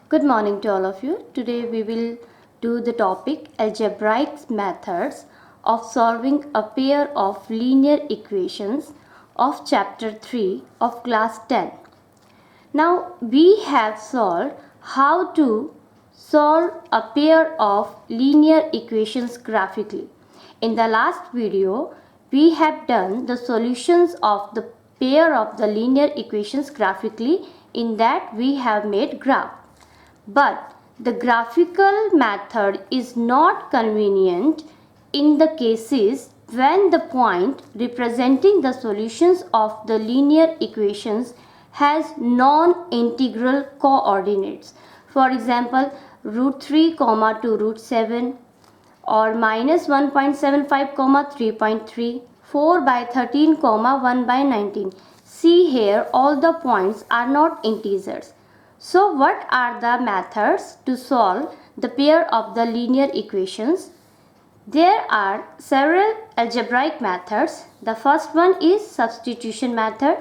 Good morning to all of you. Today we will do the topic algebraic methods of solving a pair of linear equations of chapter 3 of class 10. Now we have solved how to solve a pair of linear equations graphically. In the last video we have done the solutions of the pair of the linear equations graphically. In that we have made graph. But the graphical method is not convenient in the cases when the point representing the solutions of the linear equations has non-integral coordinates. For example, root 3 comma to root 7 or minus 1.75 comma 3.3, 4 by 13 comma 1 by 19. See here, all the points are not integers. So what are the methods to solve the pair of the linear equations? There are several algebraic methods. The first one is substitution method.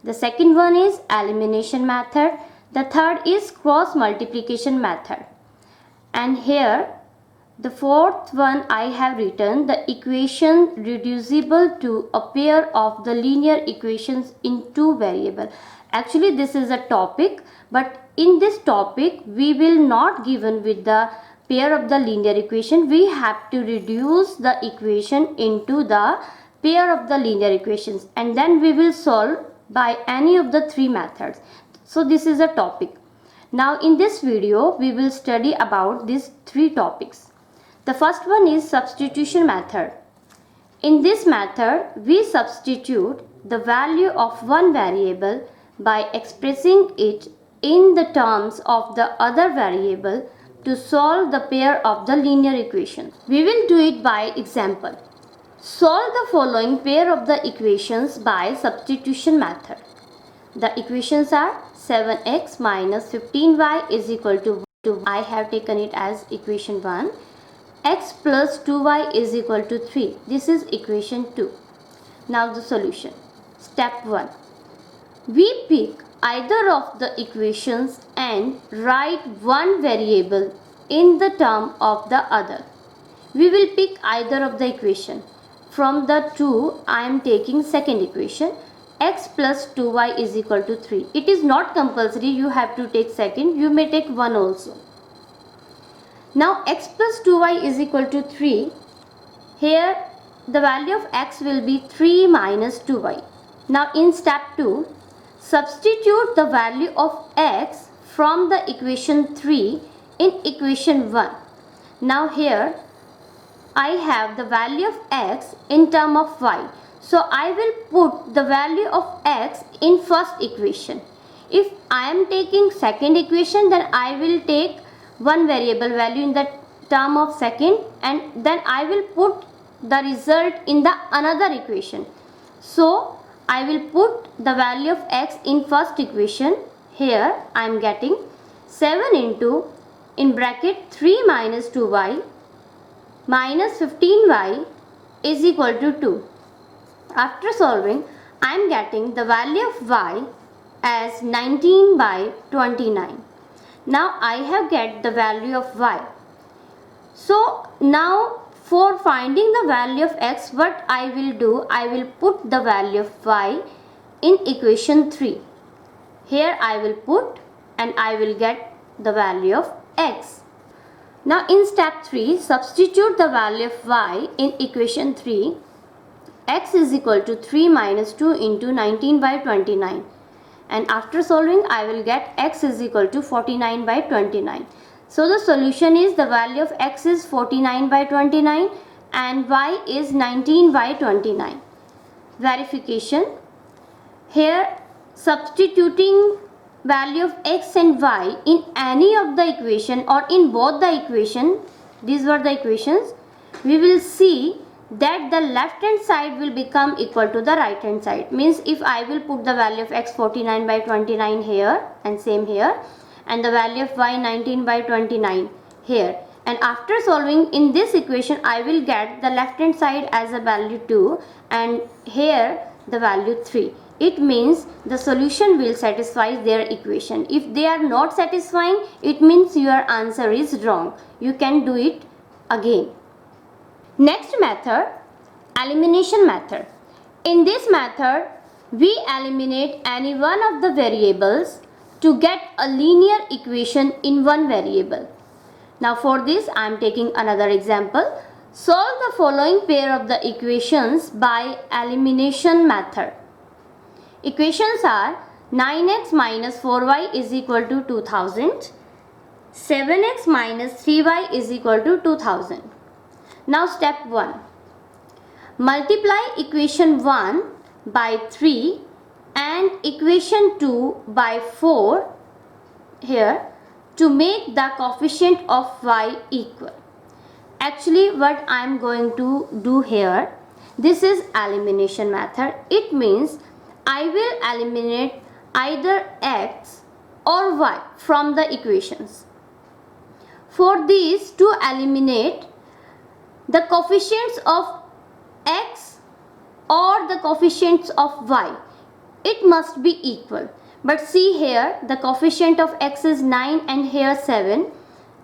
The second one is elimination method. The third is cross multiplication method. And here the fourth one I have written the equation reducible to a pair of the linear equations in two variable. Actually this is a topic, but in this topic we will not given with the pair of the linear equation. We have to reduce the equation into the pair of the linear equations and then we will solve by any of the three methods. So this is a topic. Now in this video we will study about these three topics. The first one is substitution method. In this method we substitute the value of one variable by expressing it in the terms of the other variable to solve the pair of the linear equations. We will do it by example. Solve the following pair of the equations by substitution method. The equations are 7x minus 15y is equal to 2. I have taken it as equation 1. X plus 2y is equal to 3. This is equation 2. Now the solution. Step 1. We pick either of the equations and write one variable in the term of the other. We will pick either of the equation. From the two, I am taking second equation. X plus 2y is equal to 3. It is not compulsory you have to take second. You may take one also. Now x plus 2y is equal to 3. Here the value of x will be 3 minus 2y. Now in step 2, substitute the value of x from the equation 3 in equation 1. Now here I have the value of x in term of y. So I will put the value of x in first equation. If I am taking second equation, then I will take one variable value in the term of second and then I will put the result in the another equation. So I will put the value of x in first equation. Here I am getting 7 into in bracket 3 minus 2y minus 15y is equal to 2. After solving, I am getting the value of y as 19 by 29. Now I have get the value of y. So now for finding the value of x, what I will do, I will put the value of y in equation 3. Here I will put and I will get the value of x. Now in step 3, substitute the value of y in equation 3. X is equal to 3 minus 2 into 19 by 29. And after solving I will get x is equal to 49 by 29. So the solution is the value of x is 49 by 29 and y is 19 by 29. Verification. Here substituting value of x and y in any of the equation or in both the equation, these were the equations, we will see that the left hand side will become equal to the right hand side. Means if I will put the value of x 49 by 29 here and same here and the value of y 19 by 29 here, and after solving in this equation I will get the left hand side as a value 2 and here the value 3. it means the solution will satisfy their equation. If they are not satisfying, it means your answer is wrong. You can do it again. Next method, elimination method. In this method, we eliminate any one of the variables to get a linear equation in one variable. Now for this, I am taking another example. Solve the following pair of the equations by elimination method. Equations are 9x minus 4y is equal to 2000, 7x minus 3y is equal to 2000. Now step 1. Multiply equation 1 by 3 and equation 2 by 4 here to make the coefficient of y equal. Actually, what I am going to do here, this is elimination method. It means I will eliminate either x or y from the equations. For these to eliminate, the coefficients of x or the coefficients of y, it must be equal. But see here, the coefficient of x is 9 and here 7,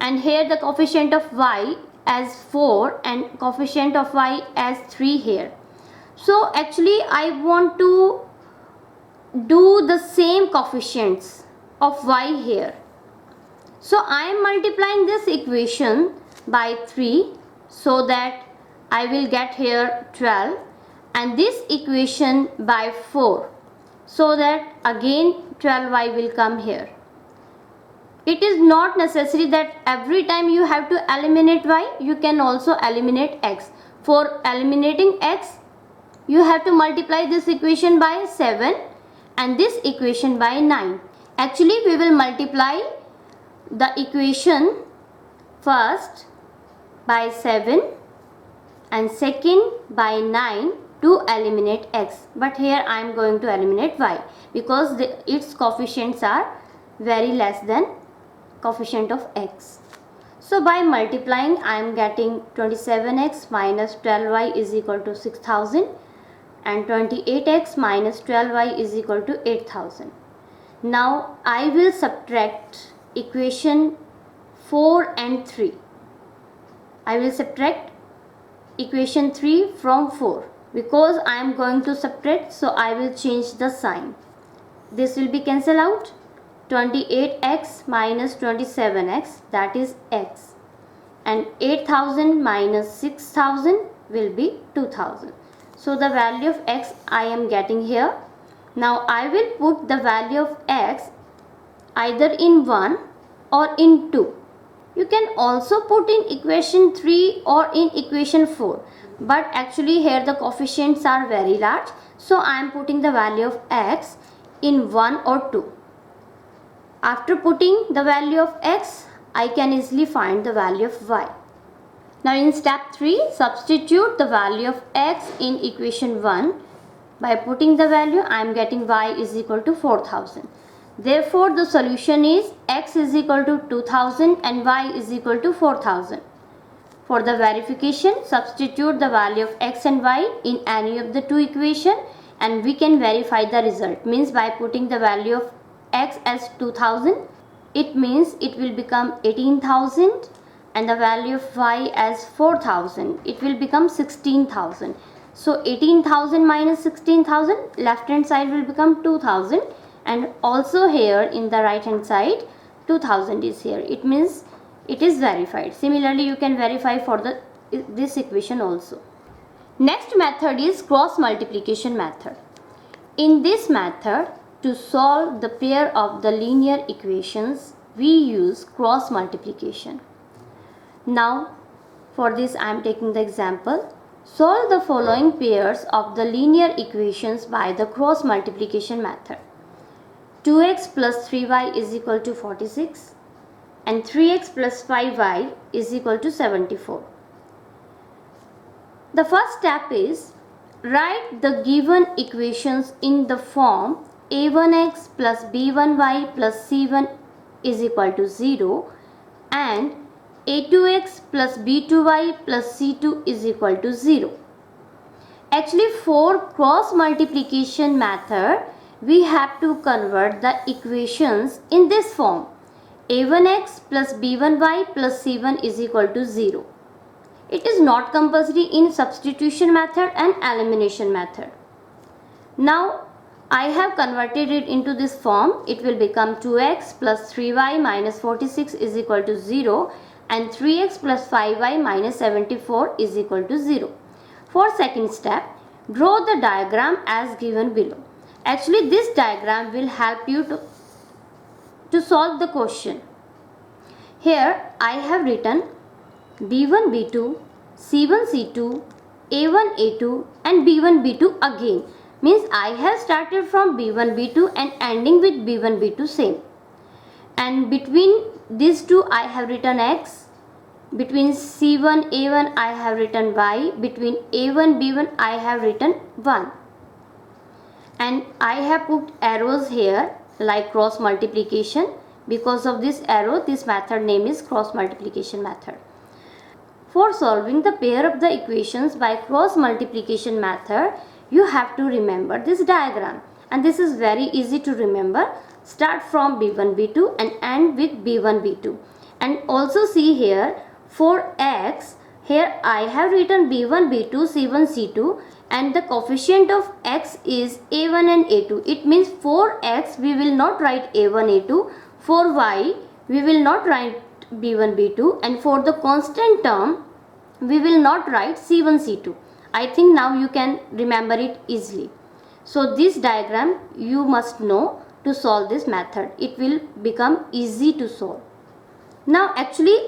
and here the coefficient of y as 4 and coefficient of y as 3 here. So actually I want to do the same coefficients of y here. So I am multiplying this equation by 3 so that I will get here 12, and this equation by 4 so that again 12y will come here. It is not necessary that every time you have to eliminate y, you can also eliminate x. For eliminating x, you have to multiply this equation by 7 and this equation by 9. Actually, we will multiply the equation first by 7 and second by 9 to eliminate x, but here I am going to eliminate y because its coefficients are very less than coefficient of x. So by multiplying, I am getting 27x minus 12y is equal to 6000 and 28x minus 12y is equal to 8000. Now I will subtract equation 4 and 3. I will subtract equation 3 from 4. Because I am going to subtract, so I will change the sign. This will be cancelled out. 28x minus 27x, that is x, and 8000 minus 6000 will be 2000. So the value of x I am getting here. Now I will put the value of x either in 1 or in 2. You can also put in equation 3 or in equation 4. But actually here the coefficients are very large, so I am putting the value of x in 1 or 2. After putting the value of x, I can easily find the value of y. Now in step 3, substitute the value of x in equation 1. By putting the value, I am getting y is equal to 4000. Therefore the solution is x is equal to 2000 and y is equal to 4000. For the verification, substitute the value of x and y in any of the two equations and we can verify the result. Means by putting the value of x as 2000, it means it will become 18,000, and the value of y as 4000, it will become 16,000. So 18,000 minus 16,000, left hand side will become 2000, and also here in the right hand side 2000 is here. It means it is verified. Similarly, you can verify for this equation also. Next method is cross multiplication method. In this method, to solve the pair of the linear equations, we use cross multiplication. Now for this I am taking the example. Solve the following pairs of the linear equations by the cross multiplication method. 2x plus 3y is equal to 46 and 3x plus 5y is equal to 74. The first step is write the given equations in the form a1x plus b1y plus c1 is equal to 0 and a2x plus b2y plus c2 is equal to 0. Actually, for cross multiplication method, we have to convert the equations in this form. a1x plus b1y plus c1 is equal to 0. It is not compulsory in substitution method and elimination method. Now, I have converted it into this form. It will become 2x plus 3y minus 46 is equal to 0 and 3x plus 5y minus 74 is equal to 0. For second step, draw the diagram as given below. Actually, this diagram will help you to solve the question. Here, I have written b1, b2, c1, c2, a1, a2 and b1, b2 again. Means I have started from b1, b2 and ending with b1, b2 same. And between these two I have written x. Between c1, a1 I have written y. Between a1, b1 I have written 1. And I have put arrows here like cross multiplication. Because of this arrow, this method name is cross multiplication method. For solving the pair of the equations by cross multiplication method, you have to remember this diagram, and this is very easy to remember. Start from b1, b2 and end with b1, b2. And also see here for x, here I have written b1, b2, c1, c2 and the coefficient of x is a1 and a2. It means for x we will not write a1, a2. For y we will not write b1, b2 and for the constant term we will not write c1, c2. I think now you can remember it easily. So this diagram you must know to solve this method. It will become easy to solve. Now actually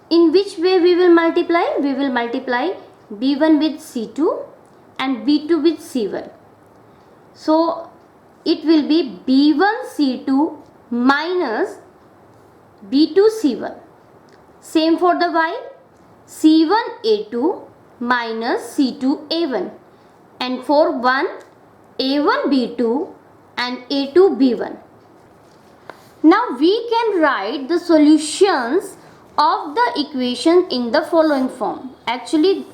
in which way we will multiply? We will multiply b1 with c2 and b2 with c1. So it will be b1 c2 minus b2 c1. Same for the y, c1 a2 minus c2 a1, and for 1 a1 b2 and a2 b1. Now we can write the solutions of the equation in the following form. Actually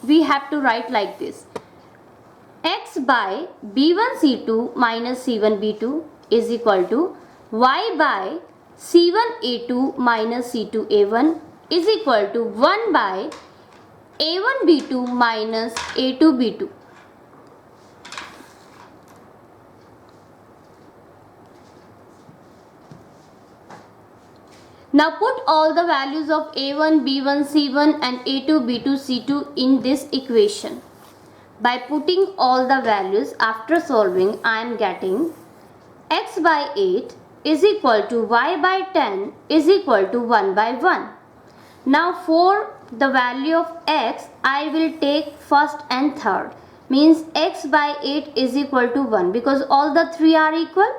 we have to write like this: x by b1 c2 minus c1 b2 is equal to y by c1 a2 minus c2 a1 is equal to 1 by a1 b2 minus a2 b2. Now put all the values of a1, b1, c1 and a2, b2, c2 in this equation. By putting all the values after solving, I am getting x by 8 is equal to y by 10 is equal to 1 by 1. Now for the value of x, I will take first and third. Means x by 8 is equal to 1 because all the three are equal.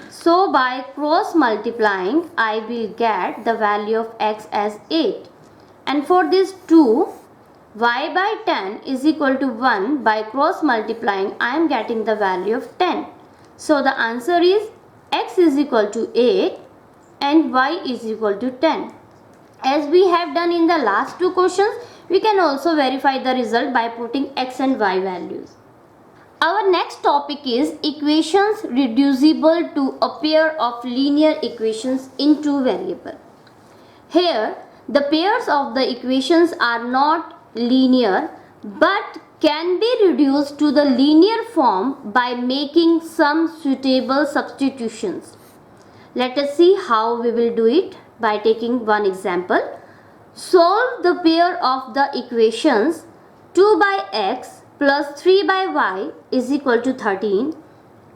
So by cross multiplying, I will get the value of x as 8. And for this 2, y by 10 is equal to 1. By cross multiplying, I am getting the value of 10. So the answer is x is equal to 8 and y is equal to 10. As we have done in the last two questions, we can also verify the result by putting x and y values. Our next topic is equations reducible to a pair of linear equations in two variables. Here, the pairs of the equations are not linear but can be reduced to the linear form by making some suitable substitutions. Let us see how we will do it by taking one example. Solve the pair of the equations 2 by x plus 3 by y is equal to 13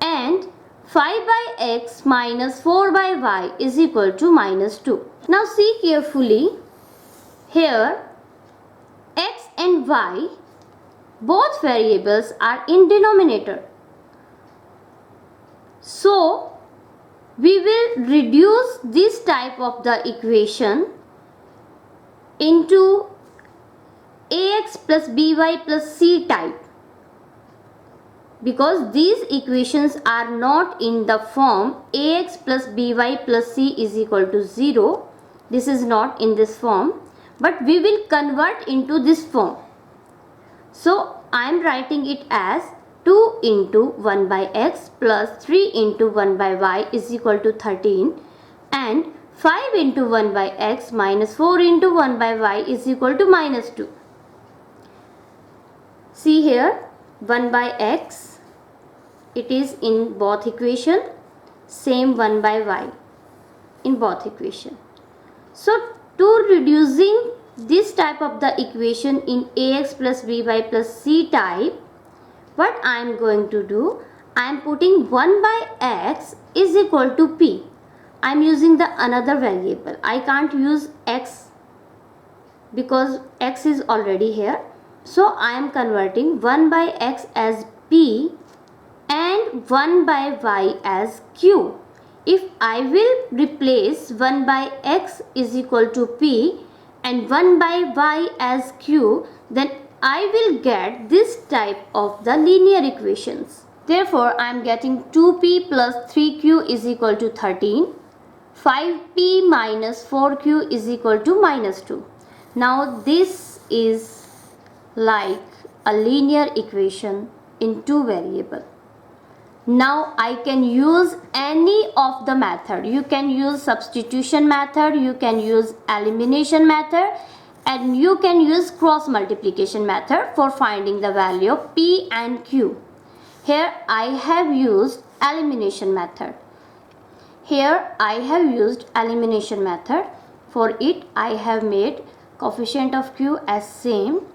and 5 by x minus 4 by y is equal to minus 2. Now see carefully. Here x and y, both variables are in denominator. So we will reduce this type of the equation into ax plus by plus c type, because these equations are not in the form ax plus by plus c is equal to 0. This is not in this form, but we will convert into this form. So I am writing it as 2 into 1 by x plus 3 into 1 by y is equal to 13, and 5 into 1 by x minus 4 into 1 by y is equal to minus 2. See here, 1 by x, it is in both equation, same 1 by y in both equation. So to reducing this type of the equation in ax plus by plus c type, what I am going to do, I am putting 1 by x is equal to p. I am using the another variable. I can't use x because x is already here. So I am converting 1 by x as p and 1 by y as q. If I will replace 1 by x is equal to p and 1 by y as q, then I will get this type of the linear equations. Therefore, I am getting 2p plus 3q is equal to 13. 5p minus 4q is equal to minus 2. Now this is like a linear equation in two variables. Now I can use any of the method. You can use substitution method, you can use elimination method, and you can use cross multiplication method for finding the value of p and q. Here I have used elimination method. For it I have made coefficient of q as same,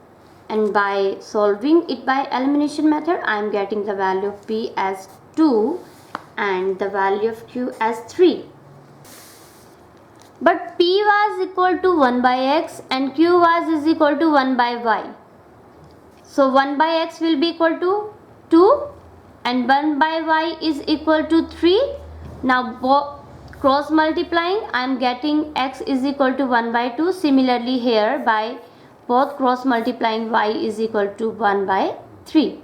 and by solving it by elimination method I am getting the value of p as 2 and the value of q as 3. But p was equal to 1 by x and q was is equal to 1 by y. So 1 by x will be equal to 2 and 1 by y is equal to 3. Now cross multiplying, I am getting x is equal to 1 by 2. Similarly here by both cross multiplying, y is equal to 1 by 3.